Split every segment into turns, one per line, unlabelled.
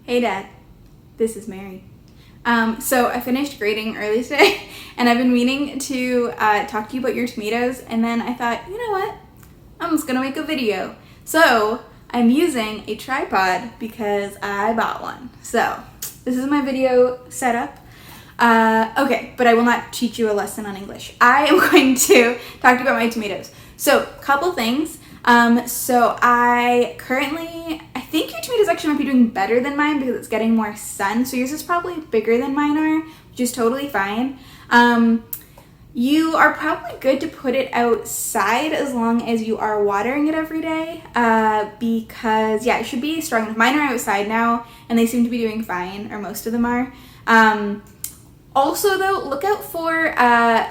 Hey Dad, this is Mary. So I finished grading early today and I've been meaning to talk to you about your tomatoes, and then I thought, you know what, I'm just gonna make a video. So I'm using a tripod because I bought one. So this is my video setup. Okay, but I will not teach you a lesson on English. I am going to talk to you about my tomatoes. So, couple things. So I think your tomatoes actually might be doing better than mine because it's getting more sun. So yours is probably bigger than mine are, which is totally fine. You are probably good to put it outside as long as you are watering it every day, because yeah, it should be strong enough. Mine are outside now and they seem to be doing fine, or most of them are. Also though, look out for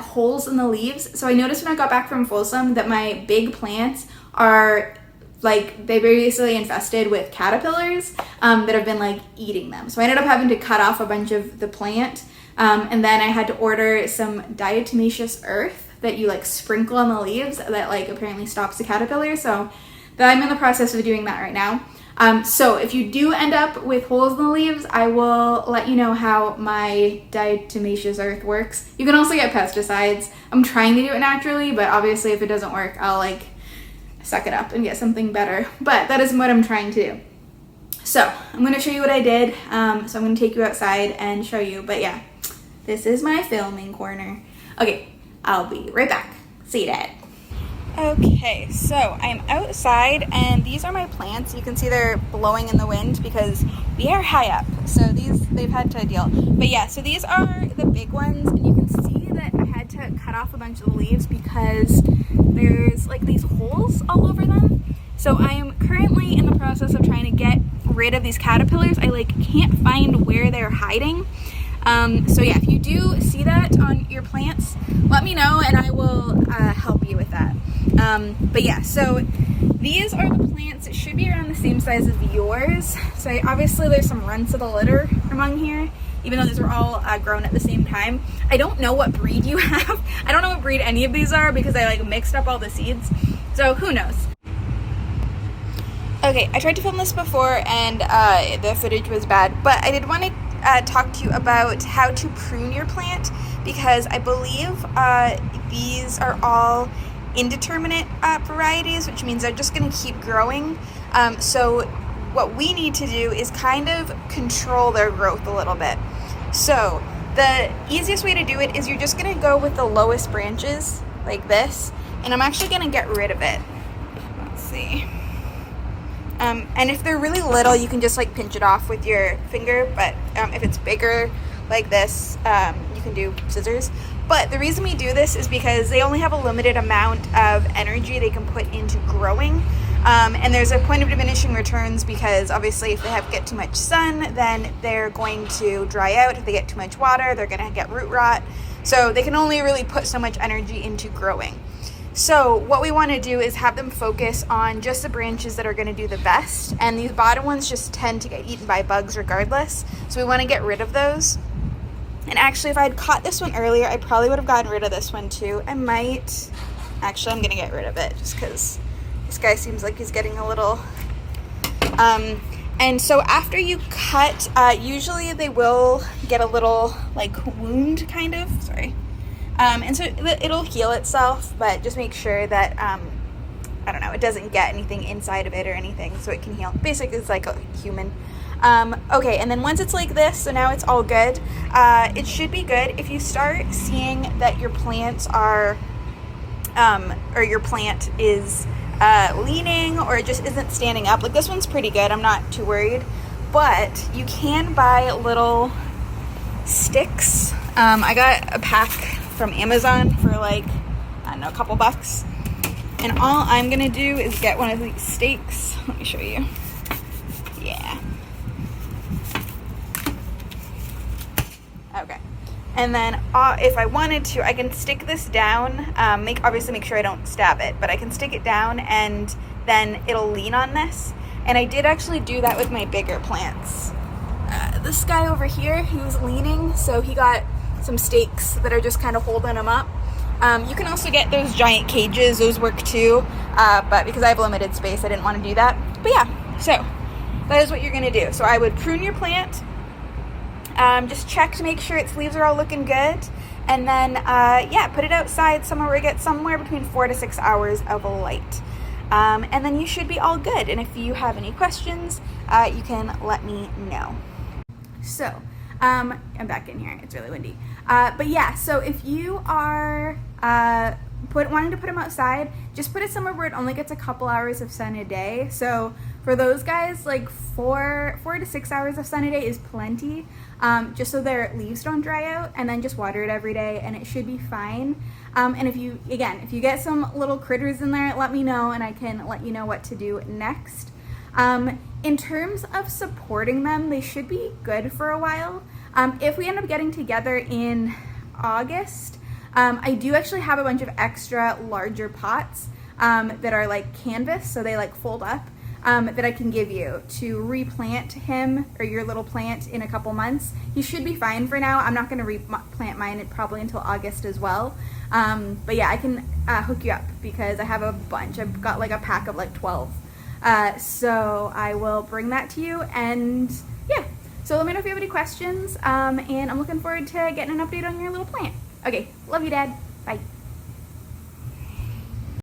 holes in the leaves. So I noticed when I got back from Folsom that my big plants are they're basically infested with caterpillars that have been eating them. So I ended up having to cut off a bunch of the plant, and then I had to order some diatomaceous earth that you sprinkle on the leaves that apparently stops the caterpillar. So I'm in the process of doing that right now. So if you do end up with holes in the leaves, I will let you know how my diatomaceous earth works. You can also get pesticides. I'm trying to do it naturally, but obviously if it doesn't work, I'll suck it up and get something better. But that is what I'm trying to do. So I'm going to show you what I did. So I'm going to take you outside and show you. But yeah, this is my filming corner. Okay, I'll be right back. See you, Dad. Okay, so I'm outside and these are my plants. You can see they're blowing in the wind because we are high up. So they've had to deal. But yeah, so these are the big ones, and you can see that I had to cut off a bunch of the leaves because there's these holes all over them. So I am currently in the process of trying to get rid of these caterpillars. I can't find where they're hiding. So yeah, if you do see that on your plants, let me know and I will help you with that. But yeah, so these are the plants. It should be around the same size as yours. So obviously there's some runts of the litter among here, even though these were all grown at the same time. I don't know what breed you have. I don't know what breed any of these are because I mixed up all the seeds. So who knows? Okay, I tried to film this before and the footage was bad, but I did want to talk to you about how to prune your plant, because I believe these are all indeterminate varieties, which means they're just going to keep growing. So what we need to do is kind of control their growth a little bit. So the easiest way to do it is you're just going to go with the lowest branches like this, and I'm actually going to get rid of it. Let's see. And if they're really little, you can just pinch it off with your finger, but if it's bigger like this, you can do scissors. But the reason we do this is because they only have a limited amount of energy they can put into growing, and there's a point of diminishing returns, because obviously if they get too much sun, then they're going to dry out. If they get too much water, they're going to get root rot. So they can only really put so much energy into growing. So what we want to do is have them focus on just the branches that are going to do the best, and these bottom ones just tend to get eaten by bugs regardless, so we want to get rid of those. And actually, if I had caught this one earlier, I probably would have gotten rid of this one too. I'm going to get rid of it just because this guy seems like he's getting a little and so after you cut, usually they will get a little wound kind of, and so it'll heal itself, but just make sure that, I don't know, it doesn't get anything inside of it or anything, so it can heal. Basically, it's like a human. Okay, and then once it's like this, so now it's all good, it should be good. If you start seeing that your plants are, or your plant is leaning, or it just isn't standing up, this one's pretty good, I'm not too worried, but you can buy little sticks. I got a pack from Amazon for I don't know, a couple bucks, and all I'm gonna do is get one of these stakes. Let me show you. Yeah, okay, and then if I wanted to, I can stick this down, obviously make sure I don't stab it, but I can stick it down and then it'll lean on this. And I did actually do that with my bigger plants. This guy over here, he was leaning, so he got some stakes that are just kind of holding him up. You can also get those giant cages, those work too, but because I have limited space, I didn't want to do that. But yeah, so that is what you're gonna do. So I would prune your plant, just check to make sure its leaves are all looking good, and then yeah, put it outside somewhere where it gets somewhere between 4 to 6 hours of light. And then you should be all good. And if you have any questions, you can let me know. So, I'm back in here. It's really windy. But yeah, so if you are wanting to put them outside, just put it somewhere where it only gets a couple hours of sun a day. So for those guys, like 4 to 6 hours of sun a day is plenty, just so their leaves don't dry out, and then just water it every day and it should be fine. And if you get some little critters in there, let me know and I can let you know what to do next. In terms of supporting them, they should be good for a while. If we end up getting together in August, I do actually have a bunch of extra larger pots that are like canvas, so they like fold up, that I can give you to replant him or your little plant in a couple months. He should be fine for now. I'm not going to replant mine probably until August as well. But yeah, I can hook you up because I have a bunch. I've got like a pack of like 12. So I will bring that to you, and yeah. So let me know if you have any questions, and I'm looking forward to getting an update on your little plant. Okay, love you, Dad. Bye.